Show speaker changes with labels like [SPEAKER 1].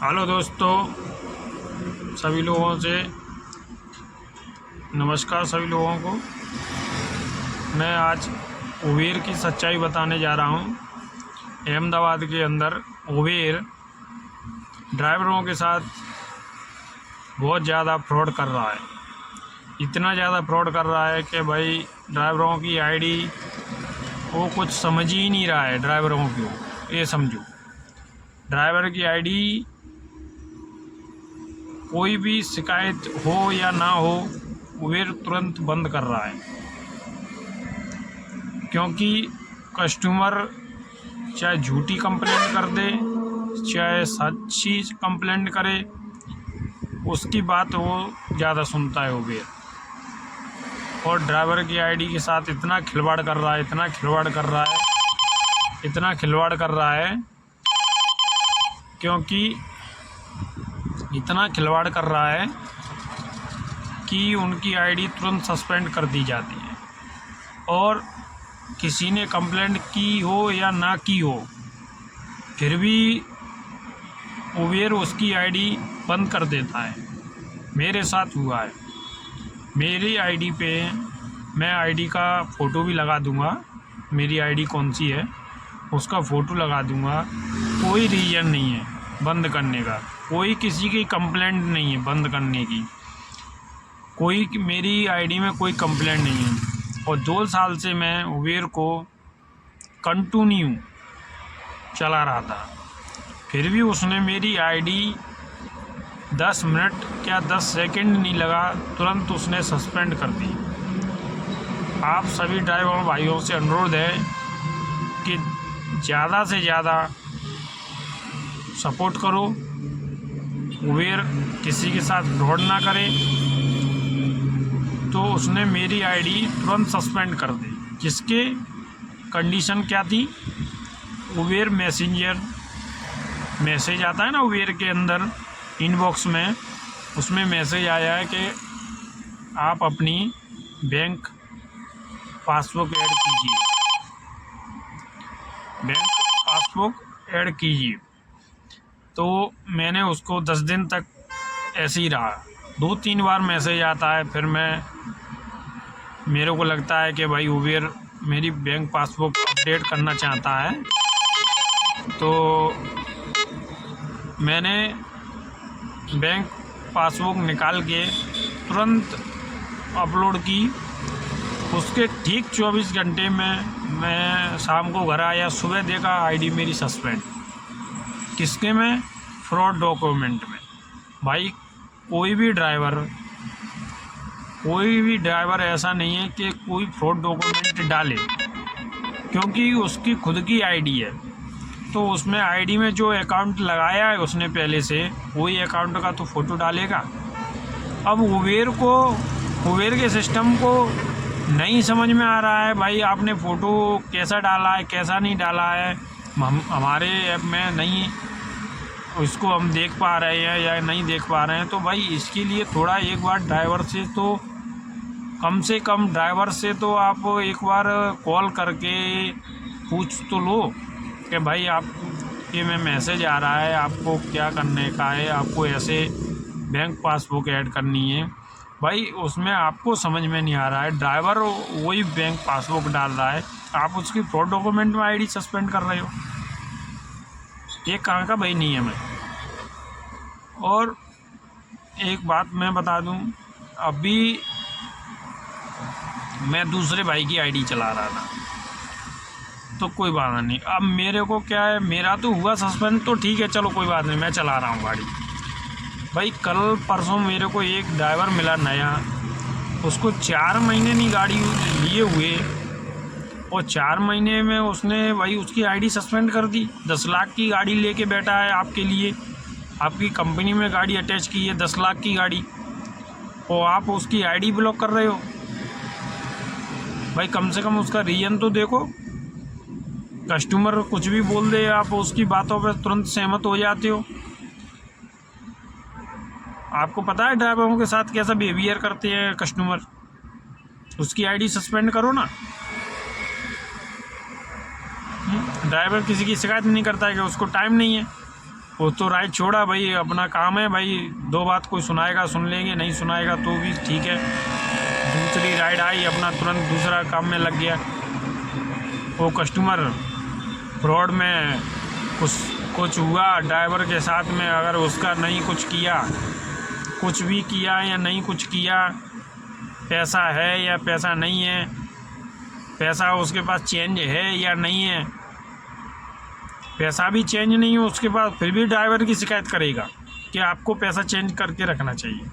[SPEAKER 1] Hello दोस्तों, सभी लोगों से नमस्कार। सभी लोगों को मैं आज उबेर की सच्चाई बताने जा रहा हूँ। अहमदाबाद के अंदर उबेर ड्राइवरों के साथ बहुत ज़्यादा फ्रॉड कर रहा है। इतना ज़्यादा फ्रॉड कर रहा है कि भाई ड्राइवरों की आईडी वो कुछ समझ ही नहीं रहा है। ड्राइवरों को ये समझो, ड्राइवर की आईडी कोई भी शिकायत हो या ना हो, उबेर तुरंत बंद कर रहा है। क्योंकि कस्टमर चाहे झूठी कंप्लेंट कर दे चाहे सच्ची कंप्लेंट करे, उसकी बात वो ज़्यादा सुनता है उबेर। और ड्राइवर की आईडी के साथ इतना खिलवाड़ कर रहा है, इतना खिलवाड़ कर रहा है, इतना खिलवाड़ कर रहा है, क्योंकि इतना खिलवाड़ कर रहा है कि उनकी आईडी तुरंत सस्पेंड कर दी जाती है। और किसी ने कंप्लेंट की हो या ना की हो, फिर भी उबेर उसकी आईडी बंद कर देता है। मेरे साथ हुआ है। मेरी आईडी पे मैं आईडी का फ़ोटो भी लगा दूंगा, मेरी आईडी कौन सी है उसका फ़ोटो लगा दूंगा। कोई रीज़न नहीं है बंद करने का, कोई किसी की कंप्लेंट नहीं है बंद करने की, कोई मेरी आईडी में कोई कंप्लेंट नहीं है। और 2 साल से मैं उबेर को कंटिन्यू चला रहा था, फिर भी उसने मेरी आईडी 10 मिनट क्या 10 सेकंड नहीं लगा, तुरंत उसने सस्पेंड कर दी। आप सभी ड्राइवर भाइयों से अनुरोध है कि ज़्यादा से ज़्यादा सपोर्ट करो, उबेर किसी के साथ फ्रॉड ना करे। तो उसने मेरी आईडी तुरंत सस्पेंड कर दी, जिसके कंडीशन क्या थी, उबेर मैसेंजर मैसेज आता है ना उबेर के अंदर इनबॉक्स में, उसमें मैसेज आया है कि आप अपनी बैंक पासबुक ऐड कीजिए, बैंक पासबुक ऐड कीजिए। तो मैंने उसको 10 दिन तक ऐसे ही रहा। 2-3 बार मैसेज आता है, फिर मेरे को लगता है कि भाई उबेर मेरी बैंक पासबुक अपडेट करना चाहता है। तो मैंने बैंक पासबुक निकाल के तुरंत अपलोड की। उसके ठीक 24 घंटे में मैं शाम को घर आया, सुबह देखा आईडी मेरी सस्पेंड। किसके में? फ्रॉड डॉक्यूमेंट में। भाई कोई भी ड्राइवर ऐसा नहीं है कि कोई फ्रॉड डॉक्यूमेंट डाले, क्योंकि उसकी खुद की आईडी है। तो उसमें आईडी में जो अकाउंट लगाया है उसने पहले से, वही अकाउंट का तो फ़ोटो डालेगा। अब उबेर के सिस्टम को नहीं समझ में आ रहा है भाई आपने फ़ोटो कैसा डाला है कैसा नहीं डाला है। हमारे ऐप में नहीं उसको हम देख पा रहे हैं या नहीं देख पा रहे हैं। तो भाई इसके लिए थोड़ा एक बार ड्राइवर से तो कम से कम आप एक बार कॉल करके पूछ तो लो कि भाई आप ये में मैसेज आ रहा है, आपको क्या करने का है, आपको ऐसे बैंक पासबुक ऐड करनी है। भाई उसमें आपको समझ में नहीं आ रहा है, ड्राइवर वही बैंक पासबुक डाल रहा है, आप उसकी फ्रॉड डॉक्यूमेंट में आईडी सस्पेंड कर रहे हो। ये कहाँ का भाई नियम है। और एक बात मैं बता दूं, अभी मैं दूसरे भाई की आईडी चला रहा था, तो कोई बात नहीं। अब मेरे को क्या है, मेरा तो हुआ सस्पेंड तो ठीक है, चलो कोई बात नहीं, मैं चला रहा हूँ गाड़ी। भाई कल परसों मेरे को एक ड्राइवर मिला नया, उसको 4 महीने नहीं गाड़ी लिए हुए, और 4 महीने में उसने भाई उसकी आईडी सस्पेंड कर दी। 10 लाख की गाड़ी लेके बैठा है आपके लिए, आपकी कंपनी में गाड़ी अटैच की है 10 लाख की गाड़ी, और आप उसकी आईडी ब्लॉक कर रहे हो। भाई कम से कम उसका रीज़न तो देखो। कस्टमर कुछ भी बोल दे, आप उसकी बातों पे तुरंत सहमत हो जाते हो। आपको पता है ड्राइवरों के साथ कैसा बिहेवियर करते हैं कस्टमर। उसकी आईडी सस्पेंड करो ना। ड्राइवर किसी की शिकायत नहीं करता है कि उसको टाइम नहीं है, वो तो राइड छोड़ा भाई, अपना काम है भाई, 2 बात कोई सुनाएगा सुन लेंगे, नहीं सुनाएगा तो भी ठीक है। दूसरी राइड आई, अपना तुरंत दूसरा काम में लग गया। वो कस्टमर फ्रॉड में कुछ हुआ ड्राइवर के साथ में, अगर उसका नहीं कुछ किया, कुछ भी किया या नहीं कुछ किया, पैसा है या पैसा नहीं है, पैसा उसके पास चेंज है या नहीं है, पैसा भी चेंज नहीं हो उसके पास, फिर भी ड्राइवर की शिकायत करेगा कि आपको पैसा चेंज करके रखना चाहिए।